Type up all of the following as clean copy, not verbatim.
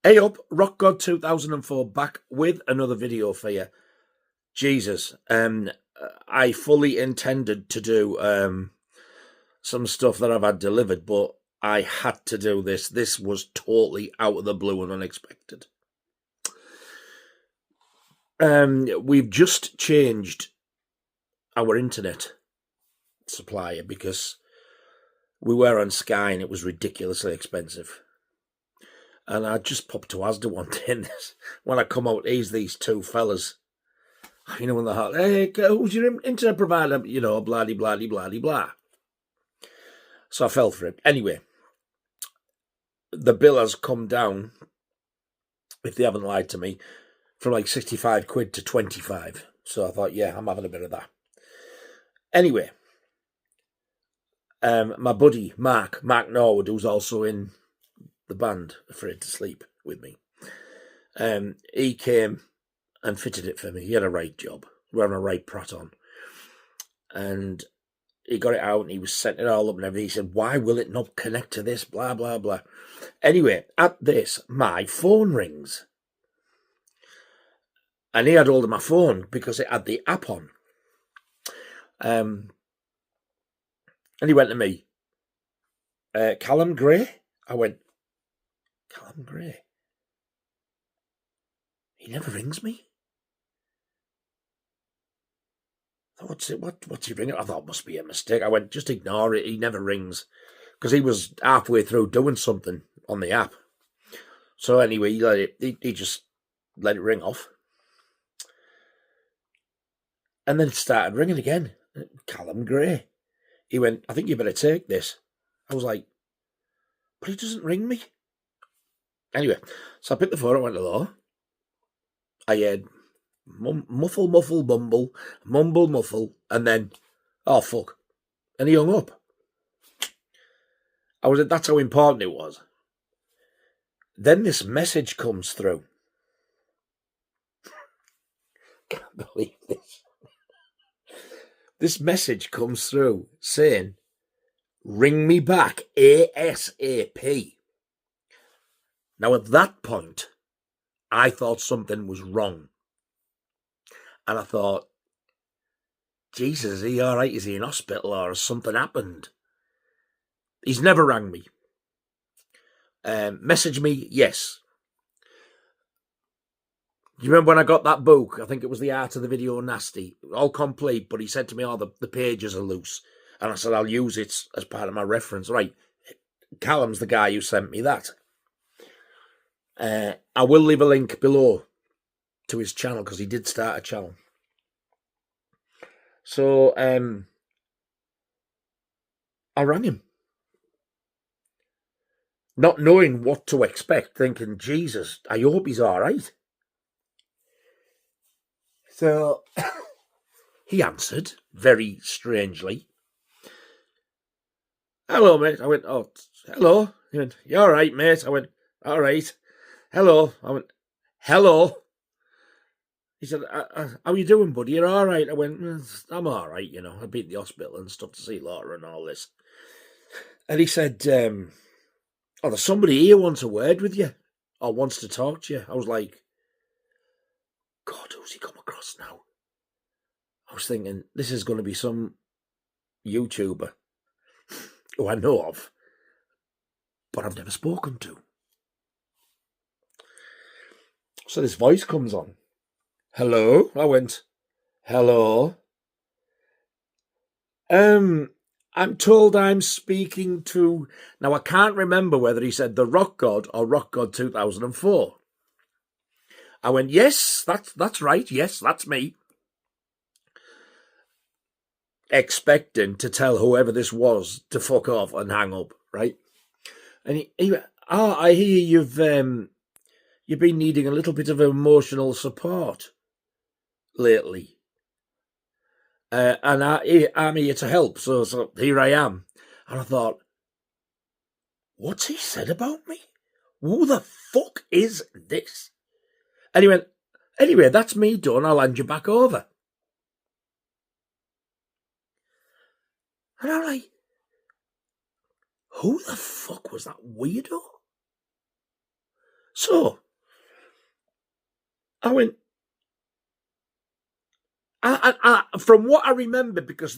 Hey up, Rock God 2004 back with another video for you. Jesus, I fully intended to do some stuff that I've had delivered, but I had to do this. This was totally out of the blue and unexpected. We've just changed our internet supplier because we were on Sky and it was ridiculously expensive. And I just popped to Asda one day, and when I come out, these two fellas, you know, in the heart, hey, who's your internet provider? You know, blah, blah, blah, blah, blah. So I fell for it. Anyway, the bill has come down, if they haven't lied to me, from like 65 quid to 25. So I thought, yeah, I'm having a bit of that. Anyway, my buddy, Mark Norwood, who's also in the band Afraid to Sleep with me, he came and fitted it for me. He had a right job. We were having a right prat on. And he got it out and he was setting it all up and everything. He said, why will it not connect to this? Blah, blah, blah. Anyway, at this, my phone rings. And he had hold of my phone because it had the app on. And he went to me, Calum Gray? I went, Calum Gray? He never rings me. What's he ringing? I thought it must be a mistake. I went, just ignore it. He never rings. Because he was halfway through doing something on the app. So anyway, he just let it ring off. And then it started ringing again. Calum Gray. He went, I think you better take this. I was like, but he doesn't ring me. Anyway, so I picked the phone and went, hello. I heard muffle, muffle, mumble, mumble, muffle, and then, oh, fuck. And he hung up. That's how important it was. Then this message comes through. Can't believe this. This message comes through saying, ring me back ASAP. Now, at that point, I thought something was wrong. And I thought, Jesus, is he all right? Is he in hospital or has something happened? He's never rang me. Message me, yes. Do you remember when I got that book? I think it was The Art of the Video Nasty. All complete, but he said to me, oh, the pages are loose. And I said, I'll use it as part of my reference. Right, Calum's the guy who sent me that. I will leave a link below to his channel because he did start a channel. So I rang him, not knowing what to expect, thinking, Jesus, I hope he's all right. So he answered very strangely. Hello, mate. I went, oh, hello. He went, you all right, mate? I went, all right. Hello. I went, hello. He said, how are you doing, buddy? You're all right? I went, I'm all right, you know. I've been to the hospital and stuff to see Laura and all this. And he said, oh, there's somebody here wants a word with you or wants to talk to you. I was like, God, who's he come across now? I was thinking, this is going to be some YouTuber who I know of, but I've never spoken to. So this voice comes on. Hello? I went, hello? I'm told I'm speaking to... Now, I can't remember whether he said the Rock God or Rock God 2004. I went, yes, that's right. Yes, that's me. Expecting to tell whoever this was to fuck off and hang up, right? And he went, oh, I hear you've been needing a little bit of emotional support lately. And I'm here to help, so here I am. And I thought, what's he said about me? Who the fuck is this? And he went, anyway, that's me done. I'll hand you back over. And I'm like, who the fuck was that weirdo? So, I went, from what I remember, because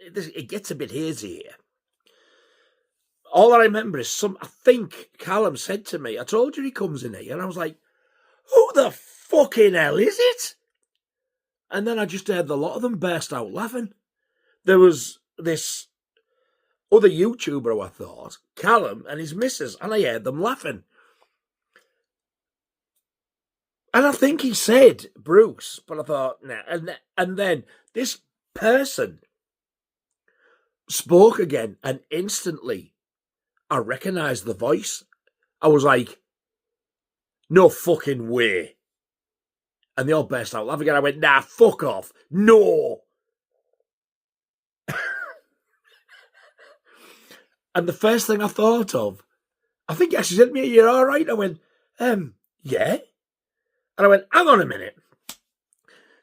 it gets a bit hazy here. All I remember is I think Calum said to me, I told you he comes in here. And I was like, who the fucking hell is it? And then I just heard the lot of them burst out laughing. There was this other YouTuber who I thought, Calum and his missus, and I heard them laughing. And I think he said Bruce, but I thought, nah. And then this person spoke again, and instantly I recognised the voice. I was like, no fucking way. And they all burst out laughing again. I went, nah, fuck off. No. And the first thing I thought of, I think he actually said to me, you're all right? I went, yeah. And I went, hang on a minute.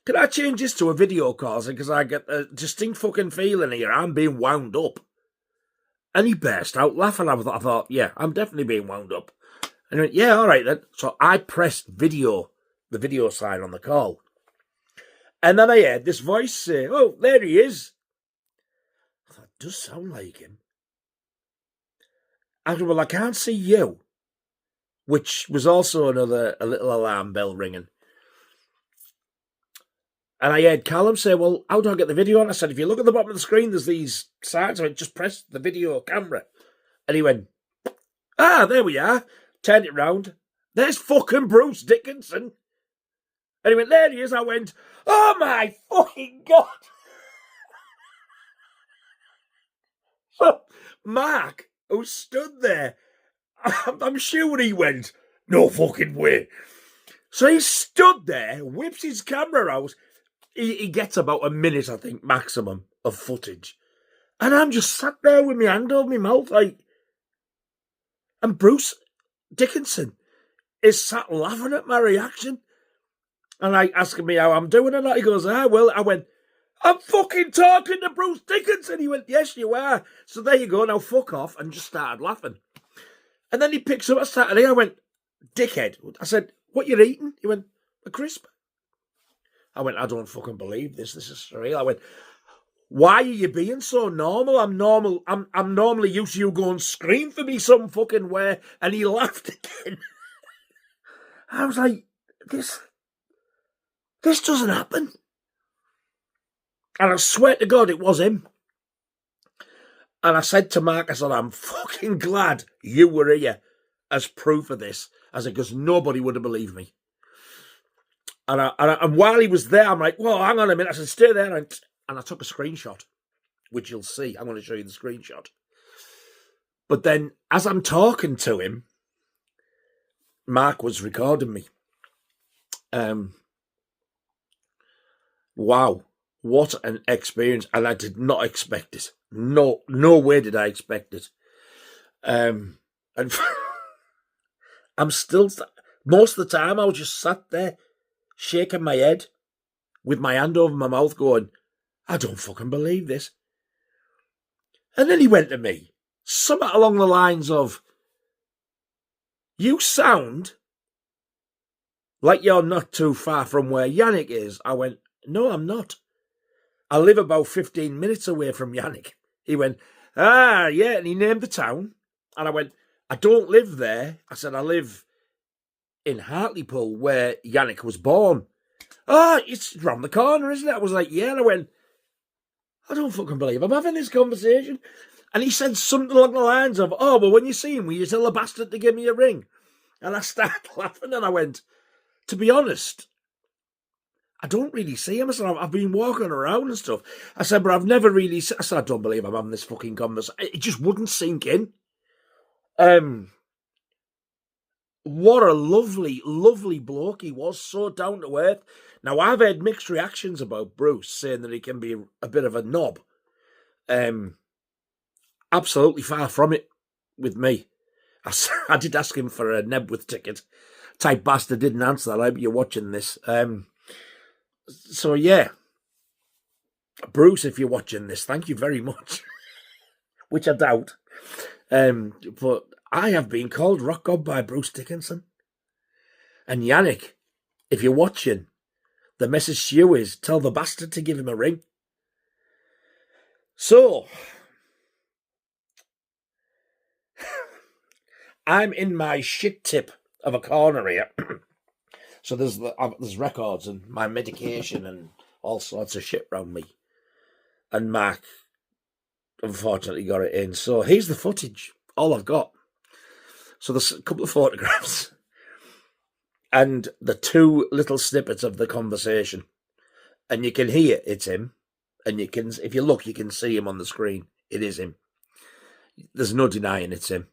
Can I change this to a video call? Because I get a distinct fucking feeling here. I'm being wound up. And he burst out laughing. I thought, yeah, I'm definitely being wound up. And he went, yeah, all right then. So I pressed the video sign on the call. And then I heard this voice say, oh, there he is. I thought, it does sound like him. I said, well, I can't see you. Which was also a little alarm bell ringing. And I heard Calum say, well, how do I get the video on? I said, if you look at the bottom of the screen, there's these signs. I went, just press the video camera. And he went, there we are. Turned it round. There's fucking Bruce Dickinson. And he went, there he is. I went, oh my fucking God. So Mark, who stood there, I'm sure he went, no fucking way. So he stood there, whips his camera out. He gets about a minute, I think, maximum of footage. And I'm just sat there with my hand over my mouth, like. And Bruce Dickinson is sat laughing at my reaction. And asking me how I'm doing and that. He goes, well, I went, I'm fucking talking to Bruce Dickinson. He went, yes, you are. So there you go, now fuck off. And just started laughing. And then he picks up a Saturday. I went, dickhead. I said, what you eating? He went, a crisp. I went, I don't fucking believe this. This is surreal. I went, why are you being so normal? I'm normal. I'm normally used to you going scream for me some fucking way. And he laughed again. I was like, this doesn't happen. And I swear to God, it was him. And I said to Mark, I said, I'm fucking glad you were here as proof of this. I said, because nobody would have believed me. And while he was there, I'm like, well, hang on a minute. I said, stay there. And I took a screenshot, which you'll see. I'm going to show you the screenshot. But then, as I'm talking to him, Mark was recording me. Wow, what an experience. And I did not expect it. No way did I expect it. And I'm still, most of the time I was just sat there shaking my head with my hand over my mouth going, I don't fucking believe this. And then he went to me, something along the lines of, you sound like you're not too far from where Yannick is. I went, no, I'm not. I live about 15 minutes away from Yannick. He went, yeah, and he named the town. And I went, I don't live there. I said, I live in Hartlepool, where Yannick was born. It's round the corner, isn't it? I was like, yeah. And I went, I don't fucking believe I'm having this conversation. And he said something along the lines of, well, when you see him, will you tell the bastard to give me a ring? And I started laughing and I went, to be honest, I don't really see him. I said, I've been walking around and stuff. I said, but I've never really... I said, I don't believe I'm having this fucking conversation. It just wouldn't sink in. What a lovely, lovely bloke he was. So down to earth. Now, I've heard mixed reactions about Bruce, saying that he can be a bit of a knob. Absolutely far from it with me. I did ask him for a Nebworth ticket. Type bastard didn't answer that. I hope you're watching this. So, yeah. Bruce, if you're watching this, thank you very much. Which I doubt. But I have been called rock god by Bruce Dickinson. And Yannick, if you're watching, the message to you is, tell the bastard to give him a ring. So, I'm in my shit tip of a corner here. So there's records and my medication and all sorts of shit around me. And Mark, unfortunately, got it in. So here's the footage, all I've got. So there's a couple of photographs and the two little snippets of the conversation. And you can hear it's him. And you can, if you look, you can see him on the screen. It is him. There's no denying it's him.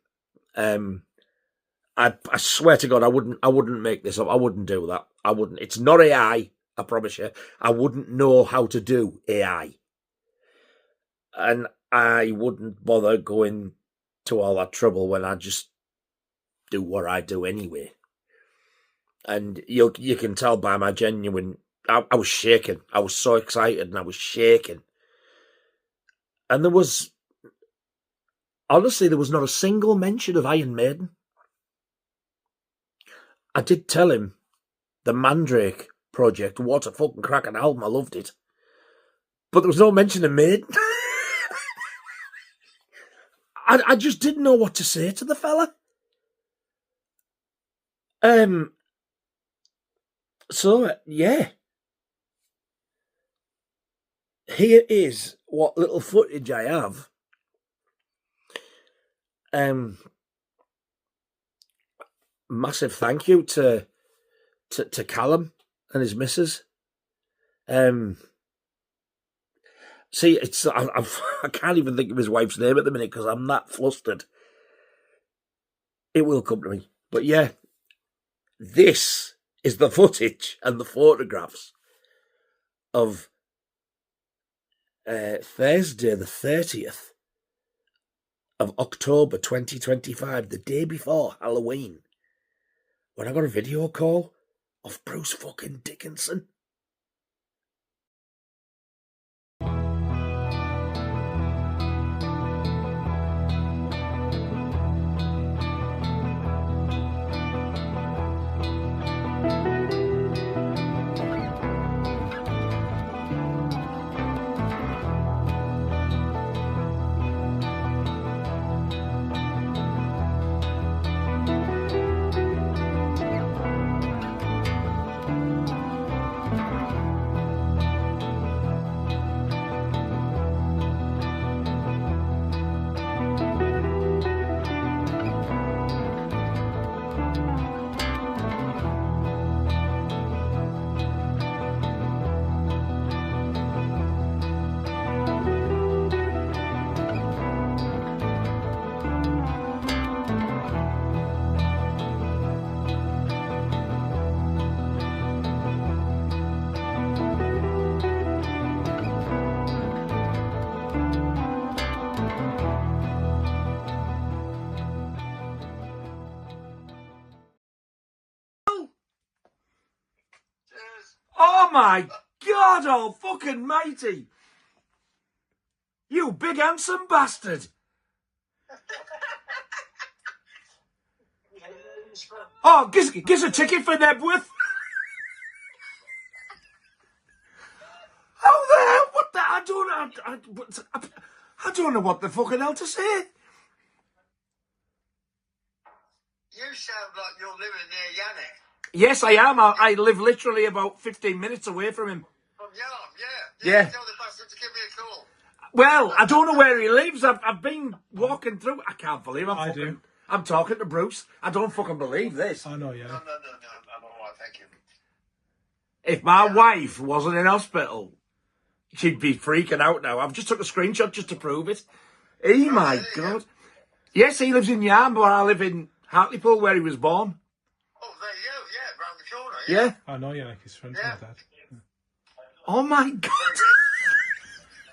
I swear to God, I wouldn't make this up. I wouldn't do that. I wouldn't. It's not AI, I promise you. I wouldn't know how to do AI. And I wouldn't bother going to all that trouble when I just do what I do anyway. And you can tell by my genuine... I was shaking. I was so excited and I was shaking. And there was... Honestly, there was not a single mention of Iron Maiden. I did tell him the Mandrake project, what a fucking cracking album, I loved it. But there was no mention of Maiden. I just didn't know what to say to the fella. So, yeah. Here is what little footage I have. Massive thank you to Calum and his missus. See, it's I can't even think of his wife's name at the minute because I'm that flustered. It will come to me. But yeah, this is the footage and the photographs of Thursday the 30th of October 2025, the day before Halloween, when I got a video call of Bruce fucking Dickinson. Oh my God, oh fucking matey. You big handsome bastard. Oh, gives a ticket for Nebworth. How the hell? What the? I don't know what the fucking hell to say. You sound like you're living near Yannick. Yes, I am. I live literally about 15 minutes away from him. From Yarm, yeah. Tell the bastard to give me a call. Well, I don't know where he lives. I've been walking through. I can't believe I'm talking to Bruce. I don't fucking believe this. I know, yeah. No. I'm all right, thank you. If my wife wasn't in hospital, she'd be freaking out now. I've just took a screenshot just to prove it. Oh, my God. Yes, he lives in Yarm, but I live in Hartlepool, where he was born. Oh, there you go, yeah, round the corner. Yeah. I know, yeah, like his friend like that. Yeah. Oh, my God.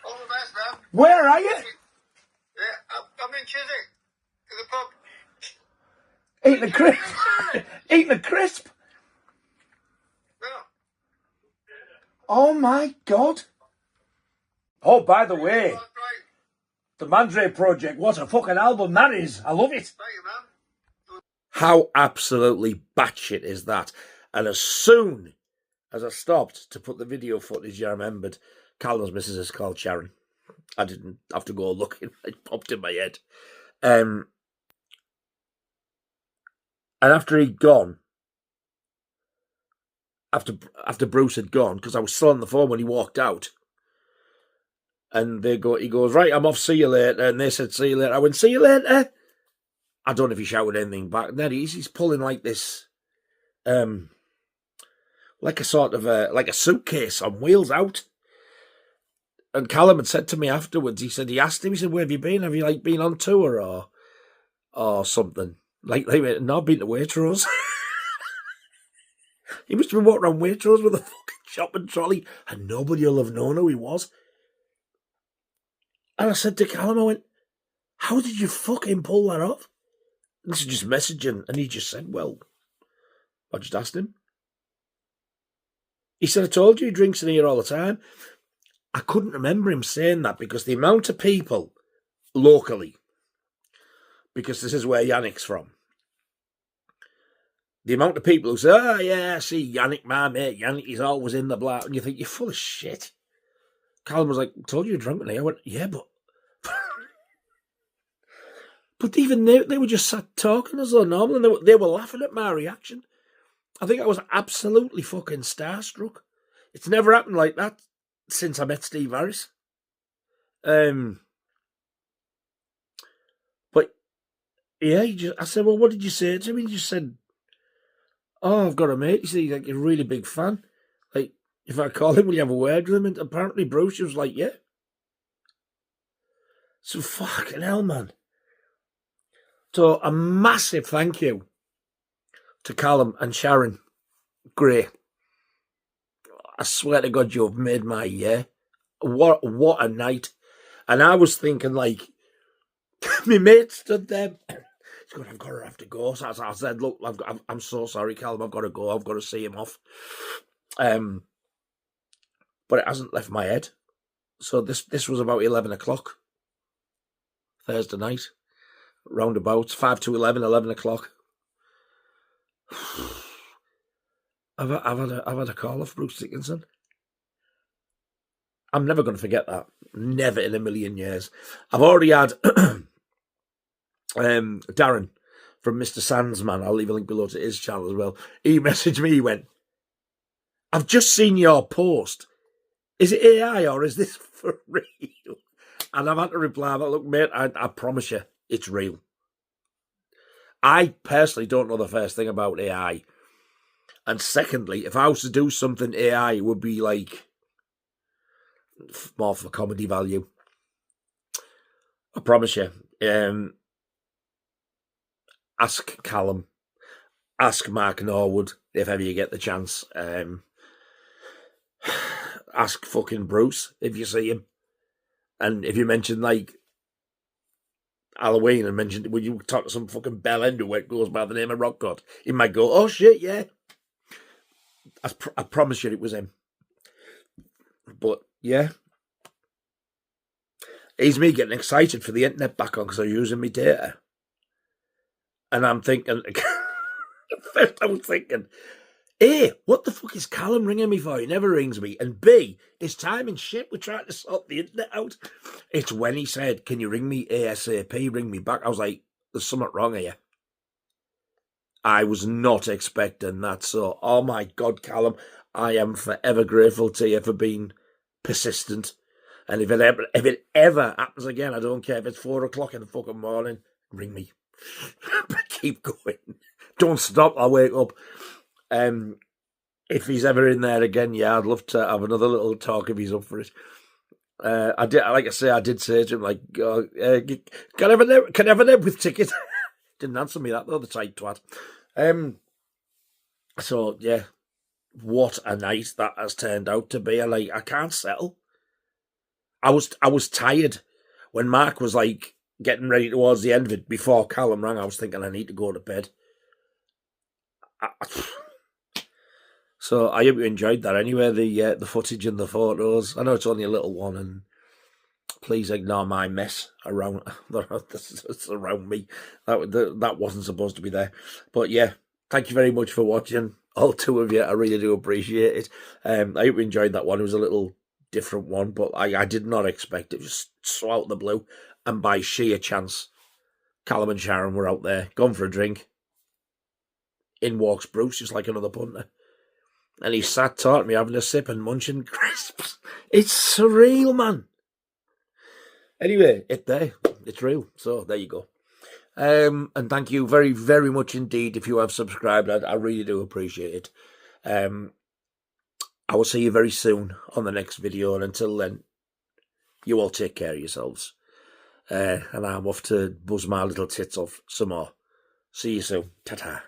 All the best, man. Where are you? Yeah, I'm in Chiswick, in the pub. Eating a crisp. Eating a crisp. Yeah. Oh, my God. Oh, by the way, Right. the Mandrake project, what a fucking album that is. I love it. Thank you, man. How absolutely batshit is that? And as soon as I stopped to put the video footage, I remembered Calum's missus is called Sharon. I didn't have to go looking. It popped in my head. And after he'd gone, after Bruce had gone, because I was still on the phone when he walked out, and he goes, right, I'm off, see you later. And they said, see you later. I went, see you later. I don't know if he shouted anything back. And then he's pulling like this, like a sort of like a suitcase on wheels out. And Calum had said to me afterwards, he asked him, he said, where have you been? Have you like been on tour or something? Like no, I've been to Waitrose. He must have been walking around Waitrose with a fucking shopping trolley, and nobody will have known who he was. And I said to Calum, I went, how did you fucking pull that off? And this is just messaging, and he just said, well, I just asked him. He said, I told you he drinks in here all the time. I couldn't remember him saying that because the amount of people locally, because this is where Yannick's from, the amount of people who say, oh, yeah, I see Yannick, my mate, Yannick, he's always in the black. And you think, you're full of shit. Calum was like, I told you you're drunk tonight. I went, yeah, but... But even they were just sat talking as though normal, and they were laughing at my reaction. I think I was absolutely fucking starstruck. It's never happened like that since I met Steve Harris. But, yeah, I said, well, what did you say to him? He just said, oh, I've got a mate. He said he's like a really big fan. Like, if I call him, will you have a word with him? And apparently Bruce was like, yeah. So fucking hell, man. So a massive thank you to Calum and Sharon Gray. I swear to God, you've made my year. What a night. And I was thinking, like, my mate stood there. He's going, I've got to go. So I said, look, I'm so sorry, Calum, I've got to go. I've got to see him off. But it hasn't left my head. So this was about 11 o'clock. Thursday night. Roundabouts, 5 to 11 o'clock. I've had a call off Bruce Dickinson. I'm never going to forget that. Never in a million years. I've already had Darren from Mr. Sandsman. I'll leave a link below to his channel as well. He messaged me, he went, I've just seen your post. Is it AI or is this for real? And I've had to reply, look, mate, I promise you, it's real. I personally don't know the first thing about AI. And secondly, if I was to do something AI, it would be like more for comedy value. I promise you. Ask Calum. Ask Mark Norwood if ever you get the chance. Ask fucking Bruce if you see him. And if you mention like Halloween and mentioned, would you talk to some fucking bell end who goes by the name of Rock God? He might go, oh shit, yeah. I promise you it was him. But yeah. It's me getting excited for the internet back on because I'm using my data. And I'm thinking, first I was thinking, A, what the fuck is Calum ringing me for? He never rings me. And B, his time and shit, we're trying to sort the internet out. It's when he said, can you ring me ASAP, ring me back? I was like, there's something wrong here. I was not expecting that. So, oh my God, Calum, I am forever grateful to you for being persistent. And if it ever happens again, I don't care if it's 4 o'clock in the fucking morning, ring me. But keep going. Don't stop, I'll wake up. If he's ever in there again, yeah, I'd love to have another little talk if he's up for it. I did say to him, like, can I have a nib with ticket? Didn't answer me that though, the tight twat. So yeah, what a night that has turned out to be. I can't settle. I was tired when Mark was like getting ready towards the end of it before Calum rang. I was thinking I need to go to bed. So I hope you enjoyed that anyway, the footage and the photos. I know it's only a little one, Please ignore my mess around that's around me. That wasn't supposed to be there. But yeah, thank you very much for watching, all two of you. I really do appreciate it. I hope you enjoyed that one. It was a little different one, but I did not expect it. Just so out of the blue, and by sheer chance, Calum and Sharon were out there, gone for a drink. In walks Bruce, just like another punter. And he sat taught me having a sip and munching crisps. It's surreal, man. Anyway, it's real. So there you go. And thank you very, very much indeed if you have subscribed. I really do appreciate it. I will see you very soon on the next video. And until then, you all take care of yourselves. And I'm off to buzz my little tits off some more. See you soon. Ta-ta.